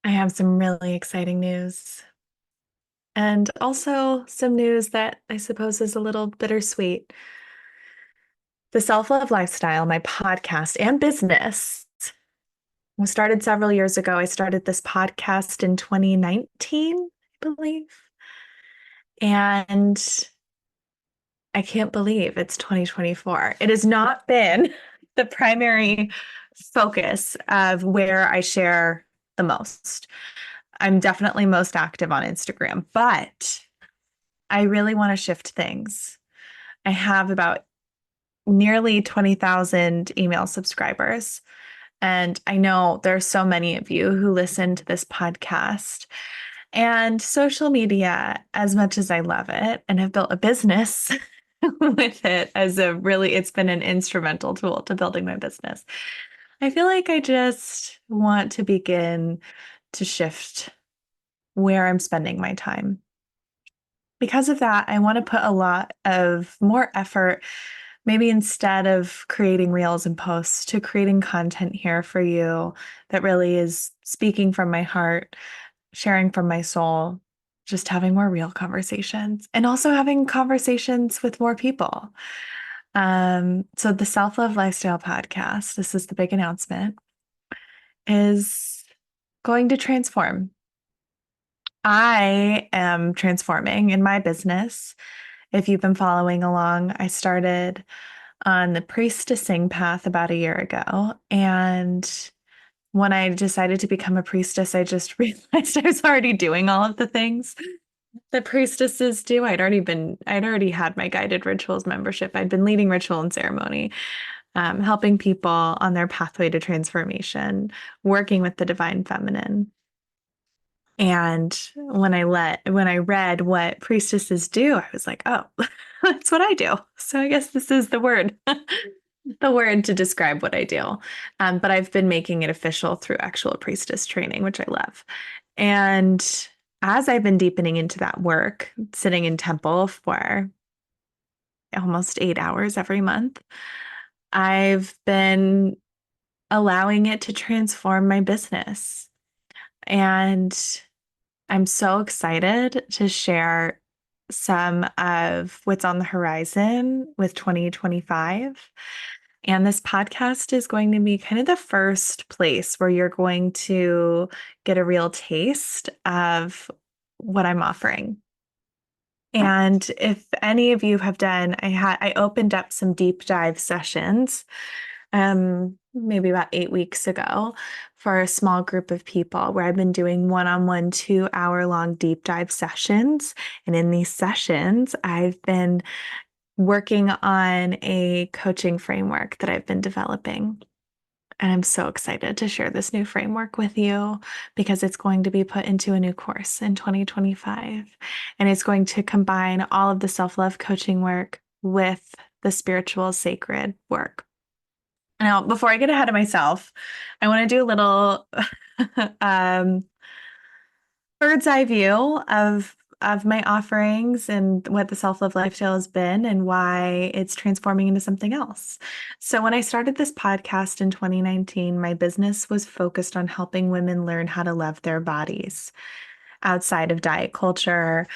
I have some really exciting news. And also some news that I suppose is a little bittersweet. The Self Love Lifestyle, my podcast and business, was started several years ago. I started this podcast in 2019, I believe. And I can't believe it's 2024. It has not been the primary focus of where I share the most. I'm definitely most active on Instagram, but I really want to shift things. I have about nearly 20,000 email subscribers. And I know there's so many of you who listen to this podcast and social media, as much as I love it and have built a business with it it's been an instrumental tool to building my business. I feel like I just want to begin to shift where I'm spending my time. Because of that, I want to put a lot of more effort, maybe instead of creating reels and posts, to creating content here for you that really is speaking from my heart, sharing from my soul, just having more real conversations and also having conversations with more people. So the Self Love Lifestyle podcast, this is the big announcement, is going to transform. I am transforming in my business. If you've been following along, I started on the priestessing path about a year ago. And when I decided to become a priestess, I just realized I was already doing all of the things that priestesses do. I'd already had my guided rituals membership. I'd been leading ritual and ceremony, helping people on their pathway to transformation, working with the divine feminine. And when I read what priestesses do, I was like, oh, that's what I do. So I guess this is the word, the word to describe what I do. But I've been making it official through actual priestess training, which I love. And as I've been deepening into that work, sitting in temple for almost 8 hours every month, I've been allowing it to transform my business. And I'm so excited to share some of what's on the horizon with 2025. And this podcast is going to be kind of the first place where you're going to get a real taste of what I'm offering. And if any of you have done, I opened up some deep dive sessions maybe about 8 weeks ago for a small group of people where I've been doing one-on-one 2 hour long deep dive sessions. And in these sessions, I've been working on a coaching framework that I've been developing. And I'm so excited to share this new framework with you because it's going to be put into a new course in 2025. And it's going to combine all of the self-love coaching work with the spiritual sacred work. Now, before I get ahead of myself, I want to do a little um, bird's eye view of my offerings and what the self-love lifestyle has been and why it's transforming into something else. So when I started this podcast in 2019, my business was focused on helping women learn how to love their bodies outside of diet culture,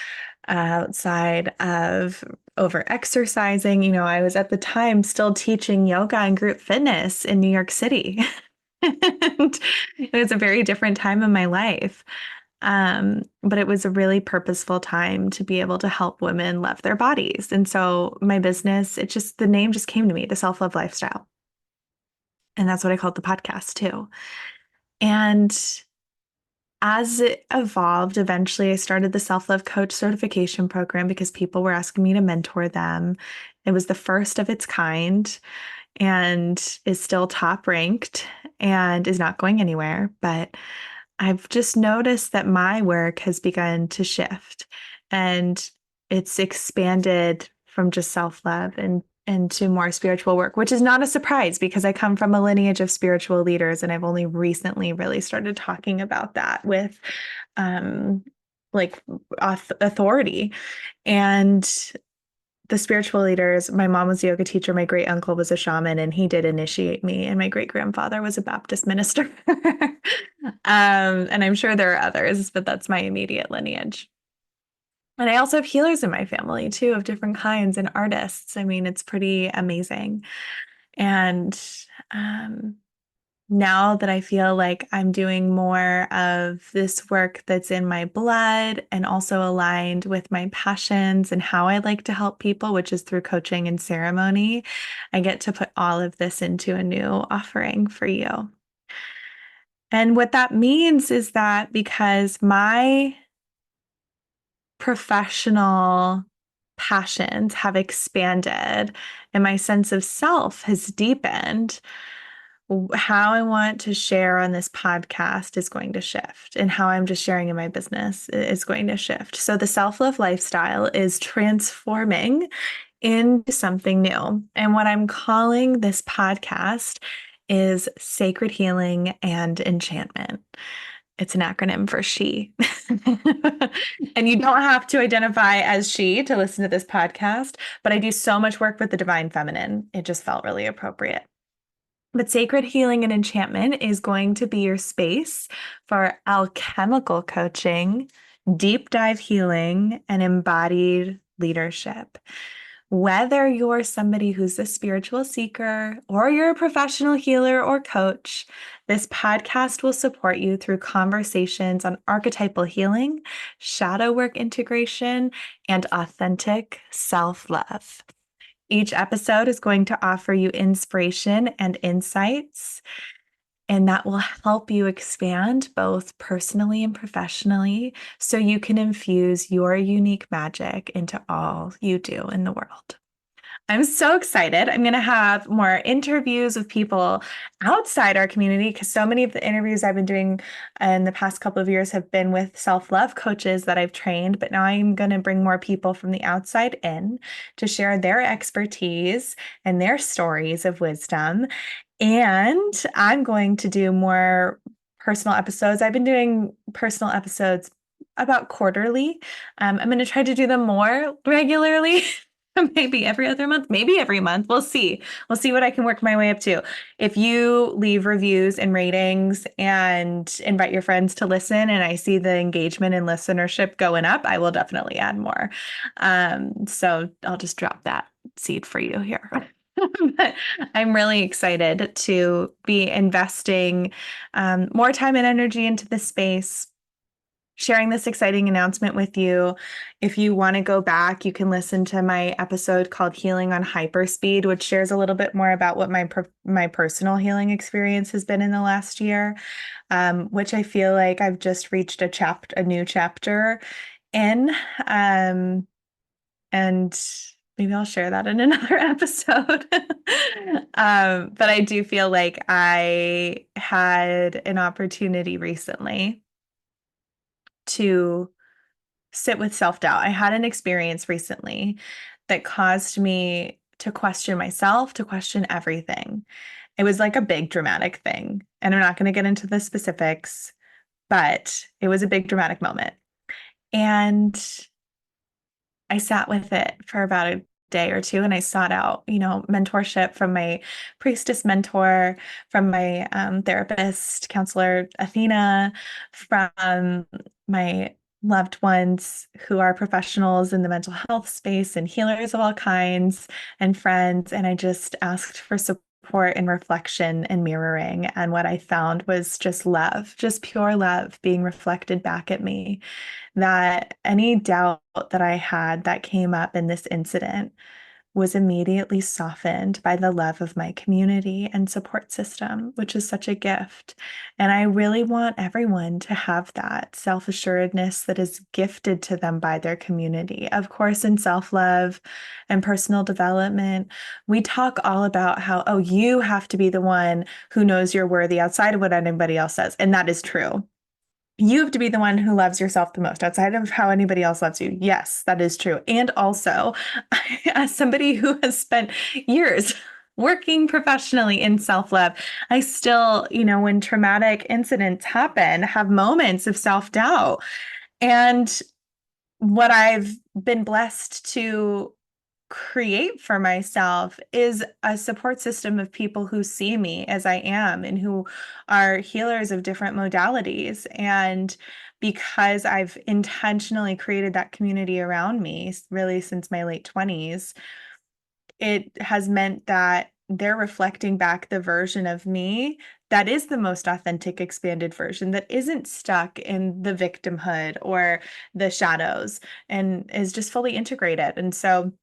outside of over exercising. I was at the time still teaching yoga and group fitness in New York City. And it was a very different time in my life. But it was a really purposeful time to be able to help women love their bodies. And so my business, the name just came to me, the Self Love Lifestyle. And that's what I called the podcast too. And as it evolved, eventually I started the self-love coach certification program because people were asking me to mentor them. It was the first of its kind and is still top ranked and is not going anywhere. But I've just noticed that my work has begun to shift and it's expanded from just self-love and to more spiritual work, which is not a surprise because I come from a lineage of spiritual leaders and I've only recently really started talking about that with like authority. And the spiritual leaders, my mom was a yoga teacher, my great uncle was a shaman, and he did initiate me, and my great grandfather was a Baptist minister. And I'm sure there are others, but that's my immediate lineage. And I also have healers in my family too, of different kinds and artists. I mean, it's pretty amazing. And um, now that I feel like I'm doing more of this work that's in my blood and also aligned with my passions and how I like to help people, which is through coaching and ceremony, I get to put all of this into a new offering for you. And what that means is that because my professional passions have expanded and my sense of self has deepened, how I want to share on this podcast is going to shift, and how I'm just sharing in my business is going to shift. So the self-love lifestyle is transforming into something new. And what I'm calling this podcast is Sacred Healing and Enchantment. It's an acronym for she. And you don't have to identify as she to listen to this podcast, but I do so much work with the divine feminine. It just felt really appropriate. But Sacred Healing and Enchantment is going to be your space for alchemical coaching, deep dive healing, and embodied leadership. Whether you're somebody who's a spiritual seeker or you're a professional healer or coach, this podcast will support you through conversations on archetypal healing, shadow work integration, and authentic self-love. Each episode is going to offer you inspiration and insights, and that will help you expand both personally and professionally so you can infuse your unique magic into all you do in the world. I'm so excited. I'm going to have more interviews with people outside our community because so many of the interviews I've been doing in the past couple of years have been with self-love coaches that I've trained. But now I'm going to bring more people from the outside in to share their expertise and their stories of wisdom. And I'm going to do more personal episodes. I've been doing personal episodes about quarterly. I'm going to try to do them more regularly. Maybe every other month, maybe every month. We'll see. We'll see what I can work my way up to. If you leave reviews and ratings and invite your friends to listen, and I see the engagement and listenership going up, I will definitely add more. So I'll just drop that seed for you here. But I'm really excited to be investing more time and energy into this space, sharing this exciting announcement with you. If you want to go back, you can listen to my episode called Healing on Hyperspeed, which shares a little bit more about what my personal healing experience has been in the last year, which I feel like I've just reached a new chapter in. And maybe I'll share that in another episode. But I do feel like I had an opportunity recently to sit with self-doubt. I had an experience recently that caused me to question myself, to question everything. It was like a big dramatic thing. And I'm not going to get into the specifics, but it was a big dramatic moment. And I sat with it for about a day or two, and I sought out, mentorship from my priestess mentor, from my therapist, counselor, Athena, from my loved ones who are professionals in the mental health space and healers of all kinds and friends. And I just asked for support and reflection and mirroring. And what I found was just love, just pure love being reflected back at me, that any doubt that I had that came up in this incident was immediately softened by the love of my community and support system, which is such a gift. And I really want everyone to have that self-assuredness that is gifted to them by their community. Of course, in self-love and personal development, we talk all about how, oh, you have to be the one who knows you're worthy outside of what anybody else says. And that is true. You have to be the one who loves yourself the most outside of how anybody else loves you. Yes, that is true. And also, as somebody who has spent years working professionally in self-love, I still, when traumatic incidents happen, have moments of self-doubt. And what I've been blessed to create for myself is a support system of people who see me as I am and who are healers of different modalities. And because I've intentionally created that community around me, really since my late 20s, it has meant that they're reflecting back the version of me that is the most authentic, expanded version that isn't stuck in the victimhood or the shadows and is just fully integrated. And so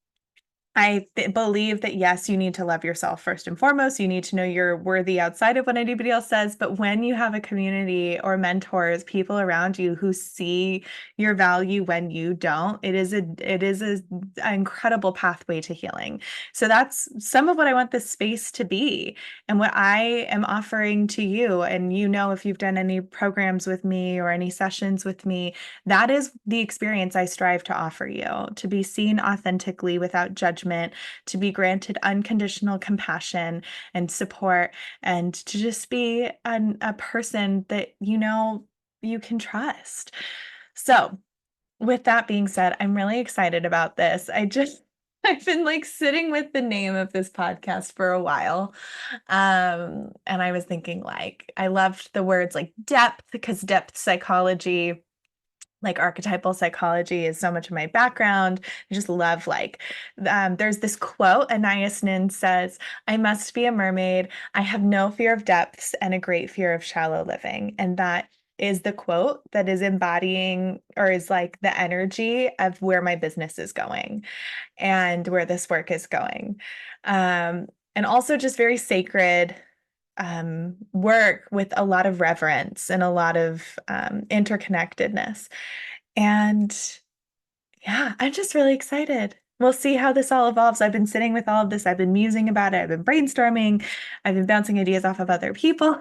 believe that, yes, you need to love yourself first and foremost. You need to know you're worthy outside of what anybody else says. But when you have a community or mentors, people around you who see your value when you don't, it is an incredible pathway to healing. So that's some of what I want this space to be and what I am offering to you. And if you've done any programs with me or any sessions with me, that is the experience I strive to offer you, to be seen authentically without judgment, to be granted unconditional compassion and support, and to just be a person that you can trust. So, with that being said, I'm really excited about this. I've been like sitting with the name of this podcast for a while. And I was thinking like I loved the words like depth, because depth psychology, like archetypal psychology, is so much of my background. I just love there's this quote, Anais Nin says, "I must be a mermaid. I have no fear of depths and a great fear of shallow living." And that is the quote that is embodying, or is like the energy of where my business is going and where this work is going. And also just very sacred work with a lot of reverence and a lot of interconnectedness. And yeah, I'm just really excited. We'll see how this all evolves. I've been sitting with all of this. I've been musing about it. I've been brainstorming. I've been bouncing ideas off of other people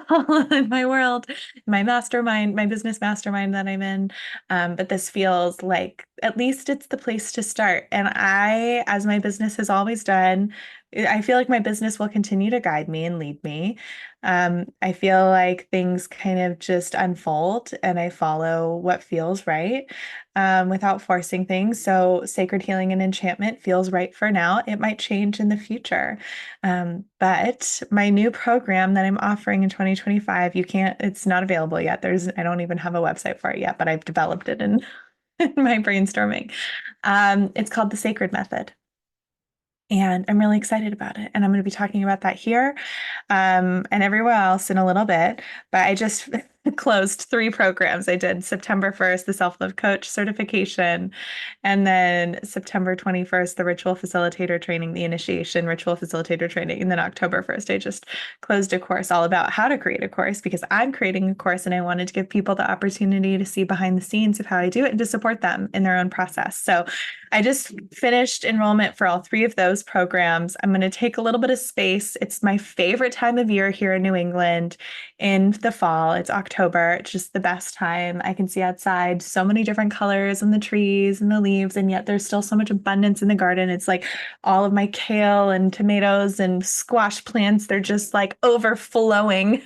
in my world, my mastermind, my business mastermind that I'm in. But this feels like at least it's the place to start. And as my business has always done, I feel like my business will continue to guide me and lead me. I feel like things kind of just unfold and I follow what feels right, without forcing things. So sacred healing and enchantment feels right for now. It might change in the future. But my new program that I'm offering in 2025, it's not available yet. I don't even have a website for it yet, but I've developed it in, in my brainstorming. It's called the Sacred Method. And I'm really excited about it. And I'm going to be talking about that here, and everywhere else in a little bit. But I just closed 3 programs. I did September 1st, the Self-Love Coach certification, and then September 21st, the Ritual Facilitator training, the Initiation Ritual Facilitator training. And then October 1st, I just closed a course all about how to create a course, because I'm creating a course and I wanted to give people the opportunity to see behind the scenes of how I do it and to support them in their own process. So I just finished enrollment for all 3 of those programs. I'm going to take a little bit of space. It's my favorite time of year here in New England in the fall. It's October. It's just the best time. I can see outside so many different colors in the trees and the leaves, and yet there's still so much abundance in the garden. It's like all of my kale and tomatoes and squash plants, they're just like overflowing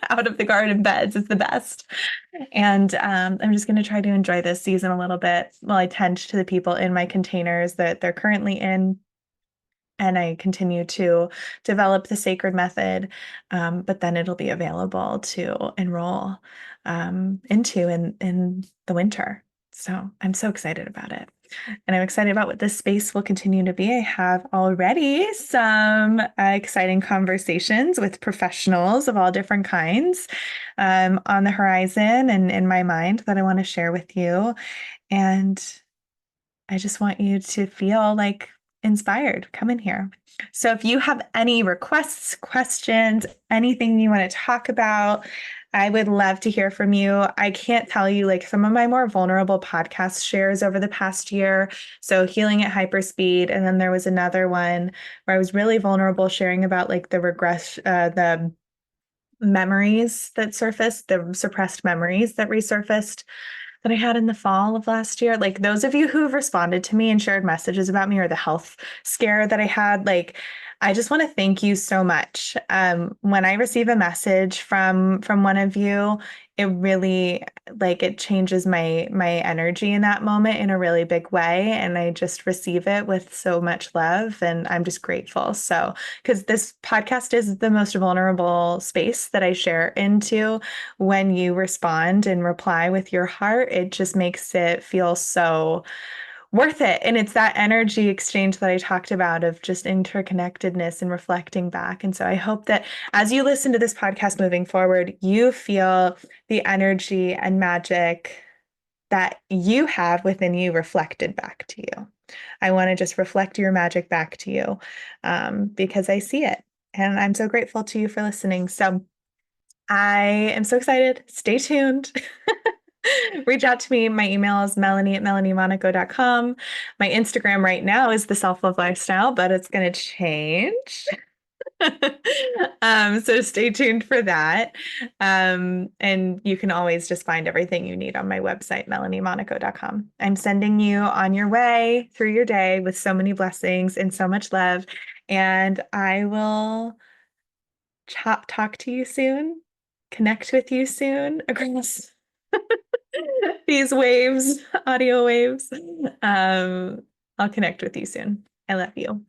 out of the garden beds. It's the best. And I'm just going to try to enjoy this season a little bit while I tend to the people in my containers that they're currently in. And I continue to develop the sacred method, but then it'll be available to enroll into in the winter. So I'm so excited about it. And I'm excited about what this space will continue to be. I have already some exciting conversations with professionals of all different kinds on the horizon and in my mind that I want to share with you. And I just want you to feel like inspired. Come in here. So if you have any requests, questions, anything you want to talk about, I would love to hear from you. I can't tell you like some of my more vulnerable podcast shares over the past year. So healing at hyperspeed. And then there was another one where I was really vulnerable, sharing about like the memories that surfaced, the suppressed memories that resurfaced that I had in the fall of last year. Like those of you who have responded to me and shared messages about me, or the health scare that I had, like I just want to thank you so much. When I receive a message from one of you, it really like it changes my energy in that moment in a really big way, and I just receive it with so much love, and I'm just grateful. So, because this podcast is the most vulnerable space that I share into, when you respond and reply with your heart, it just makes it feel so worth it. And it's that energy exchange that I talked about of just interconnectedness and reflecting back. And so I hope that as you listen to this podcast moving forward, you feel the energy and magic that you have within you reflected back to you. I want to just reflect your magic back to you, because I see it. And I'm so grateful to you for listening. So I am so excited. Stay tuned. Reach out to me. My email is melanie@melaniemonaco.com. My Instagram right now is the self-love lifestyle, but it's going to change. So stay tuned for that. And you can always just find everything you need on my website, melaniemonaco.com. I'm sending you on your way through your day with so many blessings and so much love. And I will talk to you soon, connect with you soon across these waves, audio waves. I'll connect with you soon. I love you.